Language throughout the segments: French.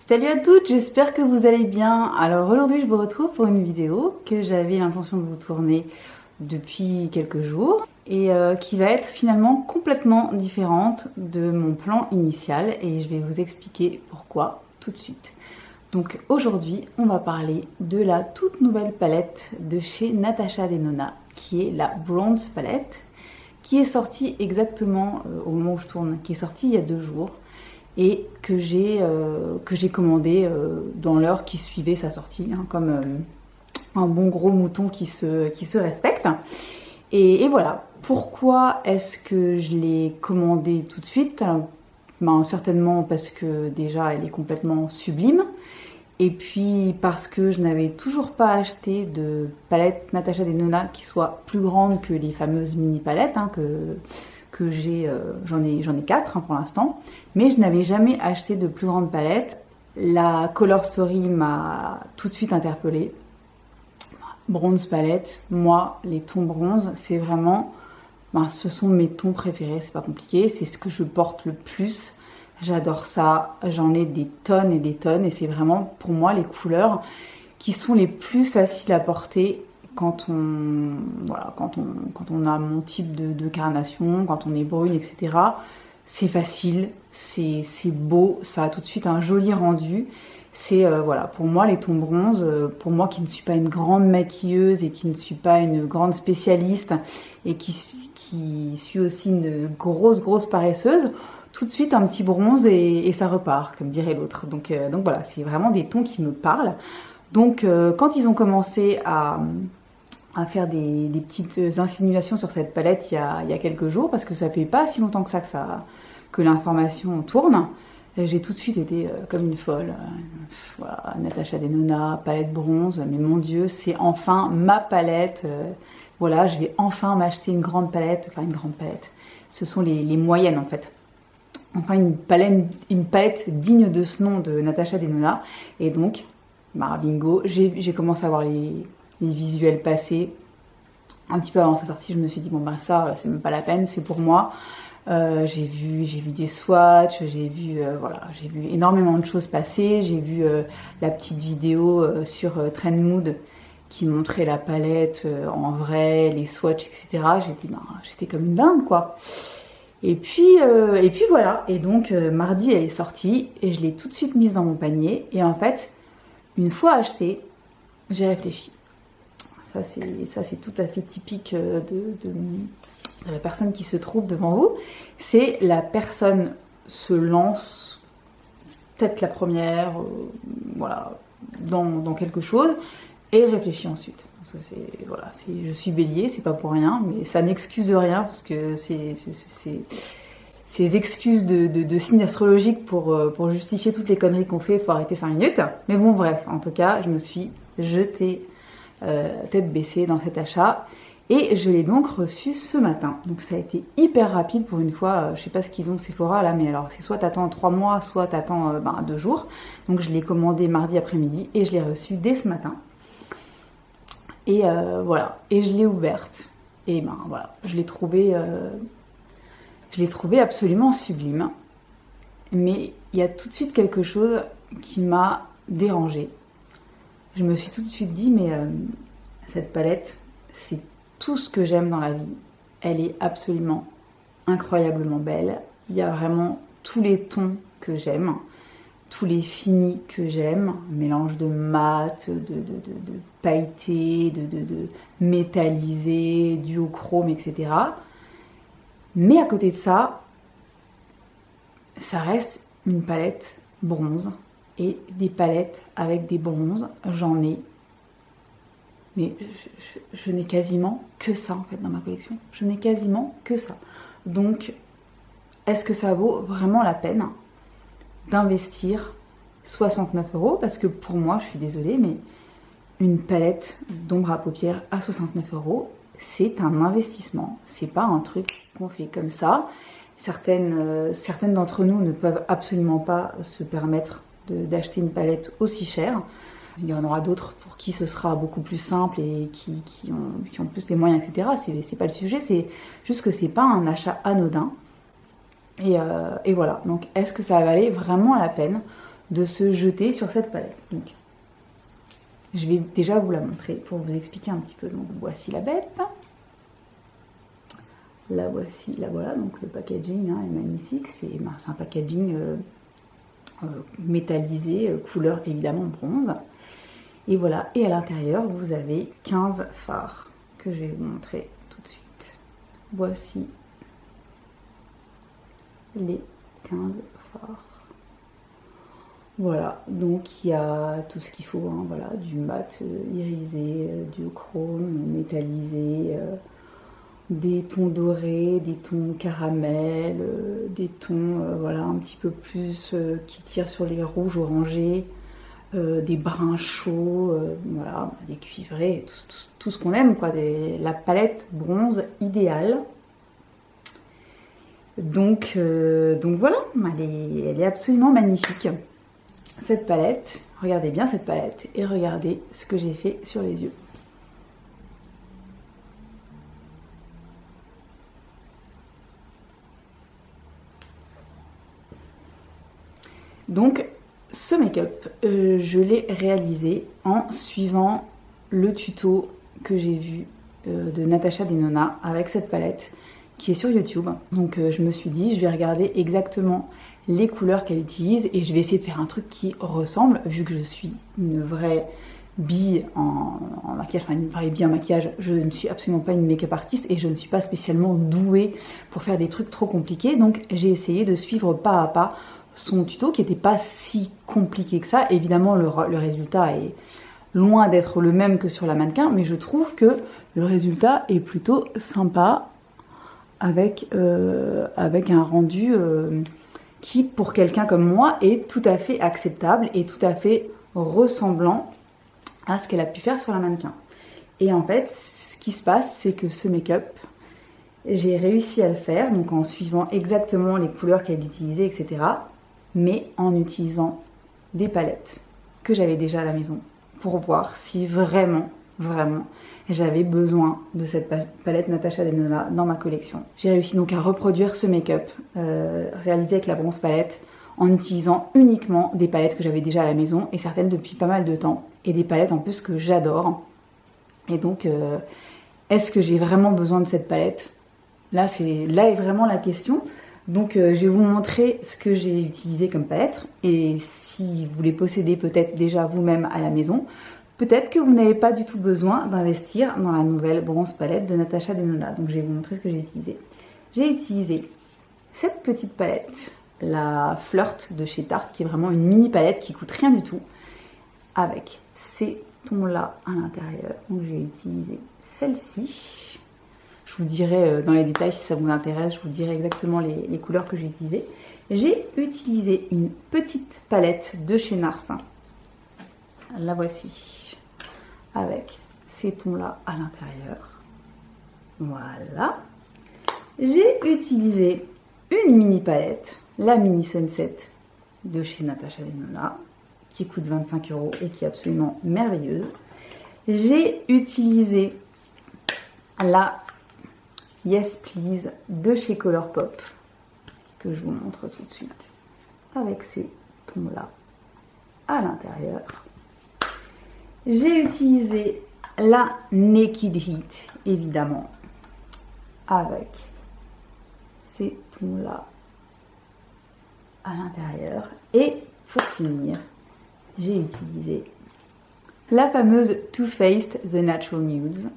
Salut à toutes, j'espère que vous allez bien. Alors aujourd'hui je vous retrouve pour une vidéo que j'avais l'intention de vous tourner depuis quelques jours et qui va être finalement complètement différente de mon plan initial et je vais vous expliquer pourquoi tout de suite. Donc aujourd'hui on va parler de la toute nouvelle palette de chez Natasha Denona qui est la Bronze Palette qui est sortie exactement au moment où je tourne, qui est sortie il y a 2 jours. Et que j'ai commandé dans l'heure qui suivait sa sortie, hein, comme un bon gros mouton qui se respecte. Et voilà, pourquoi est-ce que je l'ai commandé tout de suite? Alors, certainement parce que déjà elle est complètement sublime, et puis parce que je n'avais toujours pas acheté de palette Natasha Denona qui soit plus grande que les fameuses mini palettes, hein, que j'ai, j'en ai 4 hein, pour l'instant, mais je n'avais jamais acheté de plus grande palette. La Color Story m'a tout de suite interpellée. Bronze palette, moi les tons bronze, c'est vraiment, ce sont mes tons préférés, c'est pas compliqué, c'est ce que je porte le plus. J'adore ça, j'en ai des tonnes et des tonnes, et c'est vraiment pour moi les couleurs qui sont les plus faciles à porter quand on a mon type de carnation, quand on est brune, etc. C'est facile, c'est beau, ça a tout de suite un joli rendu. C'est voilà, pour moi les tons bronze, pour moi qui ne suis pas une grande maquilleuse et qui ne suis pas une grande spécialiste et qui suis aussi une grosse paresseuse, tout de suite un petit bronze et ça repart, comme dirait l'autre. Donc voilà, c'est vraiment des tons qui me parlent. Donc quand ils ont commencé à faire des petites insinuations sur cette palette il y a quelques jours, parce que ça fait pas si longtemps que ça que l'information tourne. J'ai tout de suite été comme une folle. Voilà, Natasha Denona, palette bronze, mais mon Dieu, c'est enfin ma palette. Voilà, je vais enfin m'acheter une grande palette, enfin une grande palette. Ce sont les moyennes en fait. Enfin une palette digne de ce nom de Natasha Denona. Et donc, bingo, j'ai commencé à voir les visuels passés. Un petit peu avant sa sortie, je me suis dit, bon ça, c'est même pas la peine, c'est pour moi. J'ai vu des swatchs, j'ai vu énormément de choses passer. J'ai vu la petite vidéo sur Trendmood qui montrait la palette en vrai, les swatchs, etc. J'étais comme une dingue, quoi. Et puis voilà. Et donc mardi, elle est sortie et je l'ai tout de suite mise dans mon panier. Et en fait, une fois achetée, j'ai réfléchi. Ça c'est tout à fait typique de la personne qui se trouve devant vous. C'est la personne se lance, peut-être la première, voilà, dans quelque chose et réfléchit ensuite. Je suis bélier, c'est pas pour rien, mais ça n'excuse rien parce que ces excuses de signes astrologiques pour justifier toutes les conneries qu'on fait, il faut arrêter 5 minutes. Mais bon, bref, en tout cas, je me suis jetée tête baissée dans cet achat et je l'ai donc reçu ce matin. Donc ça a été hyper rapide pour une fois. Je sais pas ce qu'ils ont Sephora là, mais alors c'est soit t'attends 3 mois, soit t'attends 2 jours. Donc je l'ai commandé mardi après-midi et je l'ai reçu dès ce matin. Et voilà, et je l'ai ouverte. Et voilà, je l'ai trouvée absolument sublime. Mais il y a tout de suite quelque chose qui m'a dérangée. Je me suis tout de suite dit, mais cette palette, c'est tout ce que j'aime dans la vie. Elle est absolument incroyablement belle. Il y a vraiment tous les tons que j'aime, tous les finis que j'aime, mélange de mat, de pailleté, de métallisé, duochrome, etc. Mais à côté de ça, ça reste une palette bronze. Et des palettes avec des bronzes, j'en ai. Mais je n'ai quasiment que ça en fait dans ma collection. Je n'ai quasiment que ça. Donc, est-ce que ça vaut vraiment la peine d'investir 69 €? Parce que pour moi, je suis désolée, mais une palette d'ombre à paupières à 69 €, c'est un investissement. C'est pas un truc qu'on fait comme ça. Certaines d'entre nous ne peuvent absolument pas se permettre d'acheter une palette aussi chère. Il y en aura d'autres pour qui ce sera beaucoup plus simple et qui ont plus les moyens, etc. C'est pas le sujet, c'est juste que c'est pas un achat anodin. Et voilà, donc est-ce que ça valait vraiment la peine de se jeter sur cette palette. Donc, je vais déjà vous la montrer pour vous expliquer un petit peu. Donc, voici la bête. La voici, la voilà. Donc, le packaging est magnifique. C'est un packaging métallisé, couleur évidemment bronze. Et voilà. Et à l'intérieur, vous avez 15 fards que je vais vous montrer tout de suite. Voici les 15 fards. Voilà, donc il y a tout ce qu'il faut, voilà, du mat irisé, du chrome métallisé, des tons dorés, des tons caramel, des tons voilà, un petit peu plus qui tirent sur les rouges orangés, des bruns chauds, voilà, des cuivrés, tout ce qu'on aime, quoi, la palette bronze idéale. Donc voilà, elle est absolument magnifique. Cette palette, regardez bien cette palette et regardez ce que j'ai fait sur les yeux. Donc ce make-up, je l'ai réalisé en suivant le tuto que j'ai vu de Natasha Denona avec cette palette qui est sur YouTube. Donc je me suis dit, je vais regarder exactement les couleurs qu'elle utilise et je vais essayer de faire un truc qui ressemble, vu que je suis une vraie bille en maquillage, enfin une vraie bille en maquillage. Je ne suis absolument pas une make-up artiste et je ne suis pas spécialement douée pour faire des trucs trop compliqués. Donc j'ai essayé de suivre pas à pas son tuto qui n'était pas si compliqué que ça. Évidemment, le résultat est loin d'être le même que sur la mannequin, mais je trouve que le résultat est plutôt sympa avec un rendu qui, pour quelqu'un comme moi, est tout à fait acceptable et tout à fait ressemblant à ce qu'elle a pu faire sur la mannequin. Et en fait, ce qui se passe, c'est que ce make-up, j'ai réussi à le faire, donc en suivant exactement les couleurs qu'elle utilisait, etc., mais en utilisant des palettes que j'avais déjà à la maison pour voir si vraiment j'avais besoin de cette palette Natasha Denona dans ma collection. J'ai réussi donc à reproduire ce make-up réalisé avec la bronze palette en utilisant uniquement des palettes que j'avais déjà à la maison et certaines depuis pas mal de temps et des palettes en plus que j'adore. Et donc est-ce que j'ai vraiment besoin de cette palette? Là est vraiment la question. Donc je vais vous montrer ce que j'ai utilisé comme palette et si vous les possédez peut-être déjà vous-même à la maison, peut-être que vous n'avez pas du tout besoin d'investir dans la nouvelle bronze palette de Natasha Denona. Donc je vais vous montrer ce que j'ai utilisé. J'ai utilisé cette petite palette, la Flirt de chez Tarte, qui est vraiment une mini palette qui coûte rien du tout, avec ces tons-là à l'intérieur. Donc j'ai utilisé celle-ci. Je vous dirai dans les détails si ça vous intéresse, je vous dirai exactement les couleurs que j'ai utilisées. J'ai utilisé une petite palette de chez Nars. La voici, avec ces tons-là à l'intérieur. Voilà. J'ai utilisé une mini palette, la Mini Sunset de chez Natasha Denona, qui coûte 25 € et qui est absolument merveilleuse. J'ai utilisé la Yes Please de chez Colourpop, que je vous montre tout de suite, avec ces tons-là à l'intérieur. J'ai utilisé la Naked Heat, évidemment, avec ces tons-là à l'intérieur. Et pour finir, j'ai utilisé la fameuse Too Faced The Natural Nudes,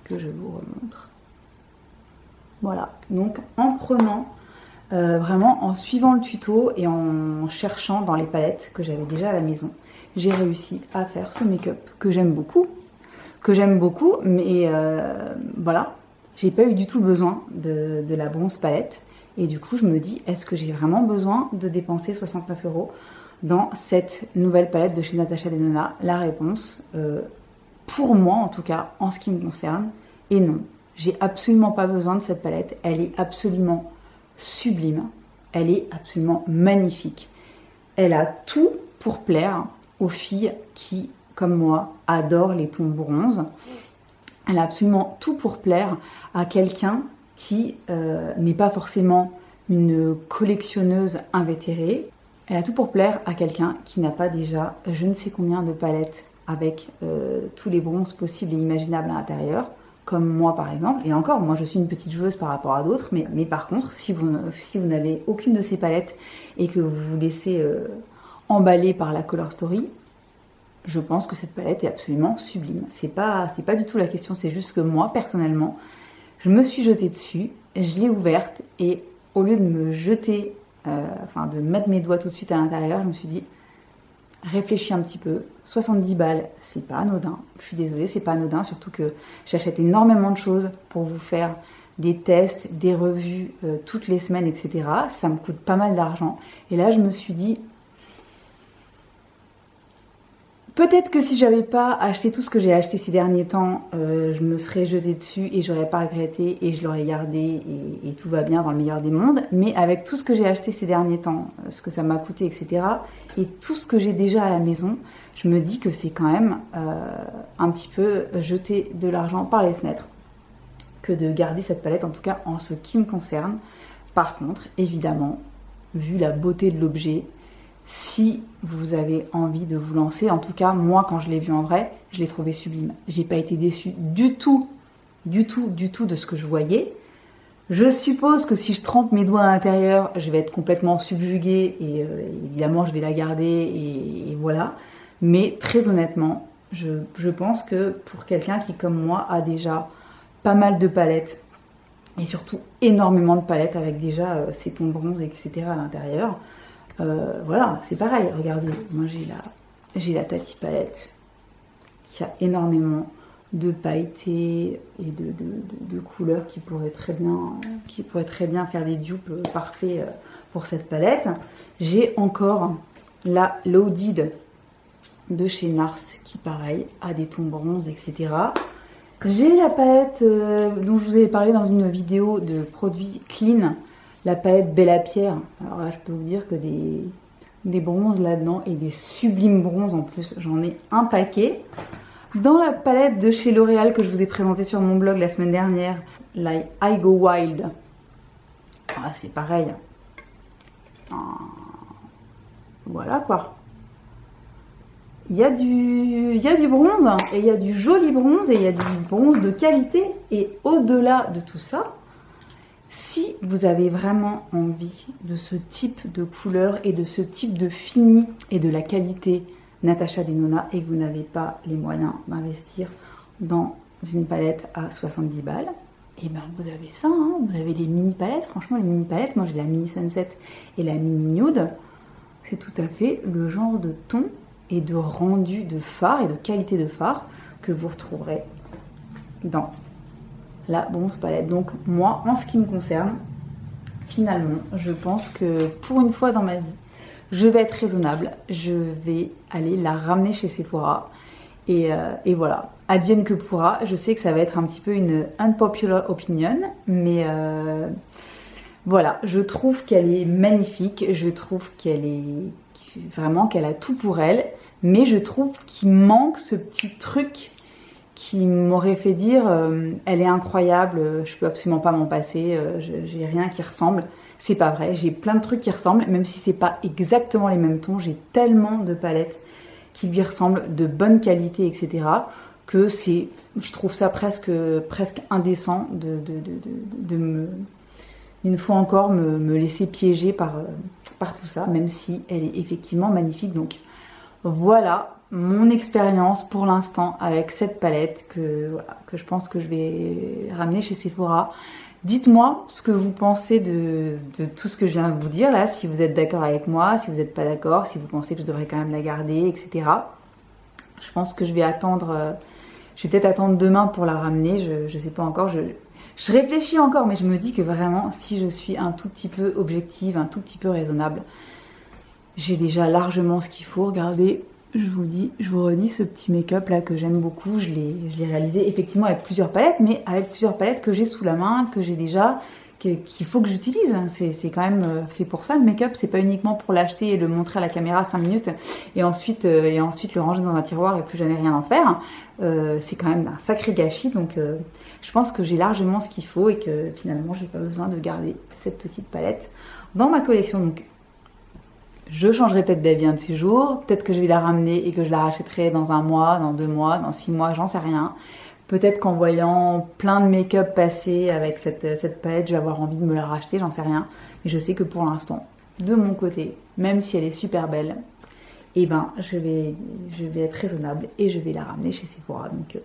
que je vous remontre. Voilà, donc en prenant, vraiment en suivant le tuto et en cherchant dans les palettes que j'avais déjà à la maison, j'ai réussi à faire ce make-up que j'aime beaucoup, mais voilà, j'ai pas eu du tout besoin de la bronze palette. Et du coup, je me dis, est-ce que j'ai vraiment besoin de dépenser 69 € dans cette nouvelle palette de chez Natasha Denona? La réponse, pour moi en tout cas, en ce qui me concerne, est non. J'ai absolument pas besoin de cette palette. Elle est absolument sublime. Elle est absolument magnifique. Elle a tout pour plaire aux filles qui, comme moi, adorent les tons bronze. Elle a absolument tout pour plaire à quelqu'un qui n'est pas forcément une collectionneuse invétérée. Elle a tout pour plaire à quelqu'un qui n'a pas déjà je ne sais combien de palettes avec tous les bronzes possibles et imaginables à l'intérieur, comme moi par exemple. Et encore, moi je suis une petite joueuse par rapport à d'autres, mais par contre, si vous n'avez aucune de ces palettes et que vous vous laissez emballer par la Color Story, je pense que cette palette est absolument sublime. C'est pas du tout la question, c'est juste que moi, personnellement, je me suis jetée dessus, je l'ai ouverte et au lieu de me jeter, de mettre mes doigts tout de suite à l'intérieur, je me suis dit, réfléchis un petit peu, 70 balles, c'est pas anodin. Je suis désolée, c'est pas anodin, surtout que j'achète énormément de choses pour vous faire des tests, des revues toutes les semaines, etc. Ça me coûte pas mal d'argent. Et là, je me suis dit, peut-être que si j'avais pas acheté tout ce que j'ai acheté ces derniers temps, je me serais jetée dessus et j'aurais pas regretté et je l'aurais gardé et tout va bien dans le meilleur des mondes. Mais avec tout ce que j'ai acheté ces derniers temps, ce que ça m'a coûté, etc. et tout ce que j'ai déjà à la maison, je me dis que c'est quand même un petit peu jeter de l'argent par les fenêtres que de garder cette palette, en tout cas en ce qui me concerne. Par contre, évidemment, vu la beauté de l'objet, si vous avez envie de vous lancer, en tout cas, moi, quand je l'ai vu en vrai, je l'ai trouvé sublime. J'ai pas été déçue du tout de ce que je voyais. Je suppose que si je trempe mes doigts à l'intérieur, je vais être complètement subjuguée et évidemment, je vais la garder et voilà. Mais très honnêtement, je pense que pour quelqu'un qui, comme moi, a déjà pas mal de palettes et surtout énormément de palettes avec déjà ses tons bronze, etc. à l'intérieur, voilà, c'est pareil, regardez, moi j'ai la Tati palette qui a énormément de pailletés et de couleurs qui pourraient très bien faire des dupes parfaits pour cette palette. J'ai encore la Loaded de chez Nars qui pareil a des tons bronze, etc. J'ai la palette dont je vous avais parlé dans une vidéo de produits clean, la palette Bella Pierre. Alors là, je peux vous dire que des bronzes là-dedans et des sublimes bronzes en plus. J'en ai un paquet. Dans la palette de chez L'Oréal que je vous ai présentée sur mon blog la semaine dernière, la I Go Wild. Ah, c'est pareil. Voilà quoi. Il y a du bronze et il y a du joli bronze et il y a du bronze de qualité. Et au-delà de tout ça, si vous avez vraiment envie de ce type de couleur et de ce type de fini et de la qualité Natasha Denona et que vous n'avez pas les moyens d'investir dans une palette à 70 balles, et ben vous avez ça, hein, vous avez des mini palettes. Franchement, les mini palettes, moi j'ai la mini Sunset et la mini Nude, c'est tout à fait le genre de ton et de rendu de fard et de qualité de fard que vous retrouverez dans la bronze palette. Donc moi, en ce qui me concerne, finalement, je pense que pour une fois dans ma vie, je vais être raisonnable, je vais aller la ramener chez Sephora et voilà, advienne que pourra. Je sais que ça va être un petit peu une unpopular opinion, mais voilà, je trouve qu'elle est magnifique, je trouve qu'elle est vraiment qu'elle a tout pour elle, mais je trouve qu'il manque ce petit truc qui m'aurait fait dire elle est incroyable, je peux absolument pas m'en passer, j'ai rien qui ressemble. C'est pas vrai, j'ai plein de trucs qui ressemblent, même si c'est pas exactement les mêmes tons, j'ai tellement de palettes qui lui ressemblent, de bonne qualité, etc. que je trouve ça presque indécent de me, une fois encore, me laisser piéger par tout ça, même si elle est effectivement magnifique. Donc voilà mon expérience pour l'instant avec cette palette que je pense que je vais ramener chez Sephora. Dites-moi ce que vous pensez de tout ce que je viens de vous dire là, si vous êtes d'accord avec moi, si vous n'êtes pas d'accord, si vous pensez que je devrais quand même la garder, etc. Je pense que je vais peut-être attendre demain pour la ramener, je sais pas encore, je réfléchis encore, mais je me dis que vraiment, si je suis un tout petit peu objective, un tout petit peu raisonnable, j'ai déjà largement ce qu'il faut. Regardez, je vous redis ce petit make-up là que j'aime beaucoup. Je l'ai réalisé effectivement avec plusieurs palettes, mais avec plusieurs palettes que j'ai sous la main, que j'ai déjà, qu'il faut que j'utilise. C'est quand même fait pour ça le make-up. C'est pas uniquement pour l'acheter et le montrer à la caméra 5 minutes et ensuite le ranger dans un tiroir et plus jamais rien en faire. C'est quand même un sacré gâchis. Donc je pense que j'ai largement ce qu'il faut et que finalement j'ai pas besoin de garder cette petite palette dans ma collection. Donc je changerai peut-être d'avis un de ces jours, peut-être que je vais la ramener et que je la rachèterai dans 1 mois, dans 2 mois, dans 6 mois, j'en sais rien. Peut-être qu'en voyant plein de make-up passer avec cette palette, je vais avoir envie de me la racheter, j'en sais rien. Mais je sais que pour l'instant, de mon côté, même si elle est super belle, eh ben, je vais être raisonnable et je vais la ramener chez Sephora. Donc,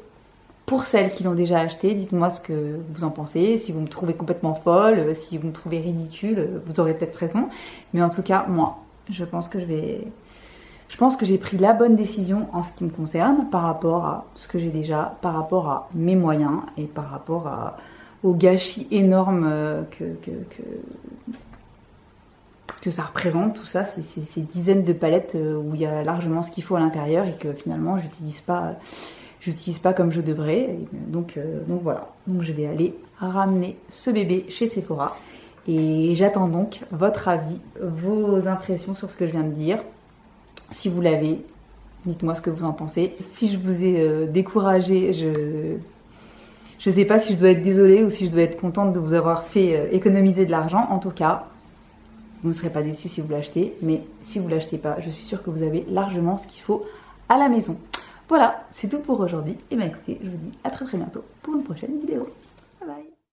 pour celles qui l'ont déjà acheté, dites-moi ce que vous en pensez. Si vous me trouvez complètement folle, si vous me trouvez ridicule, vous aurez peut-être raison. Mais en tout cas, moi, je pense que j'ai pris la bonne décision en ce qui me concerne par rapport à ce que j'ai déjà, par rapport à mes moyens et par rapport au gâchis énorme que ça représente, tout ça, ces dizaines de palettes où il y a largement ce qu'il faut à l'intérieur et que finalement j'utilise pas comme je devrais. Et donc voilà, donc je vais aller ramener ce bébé chez Sephora et j'attends donc votre avis, vos impressions sur ce que je viens de dire. Si vous l'avez, dites-moi ce que vous en pensez. Si je vous ai découragé, je sais pas si je dois être désolée ou si je dois être contente de vous avoir fait économiser de l'argent. En tout cas, vous ne serez pas déçus si vous l'achetez, mais si vous ne l'achetez pas, je suis sûre que vous avez largement ce qu'il faut à la maison. Voilà, c'est tout pour aujourd'hui. Et bien écoutez, je vous dis à très bientôt pour une prochaine vidéo.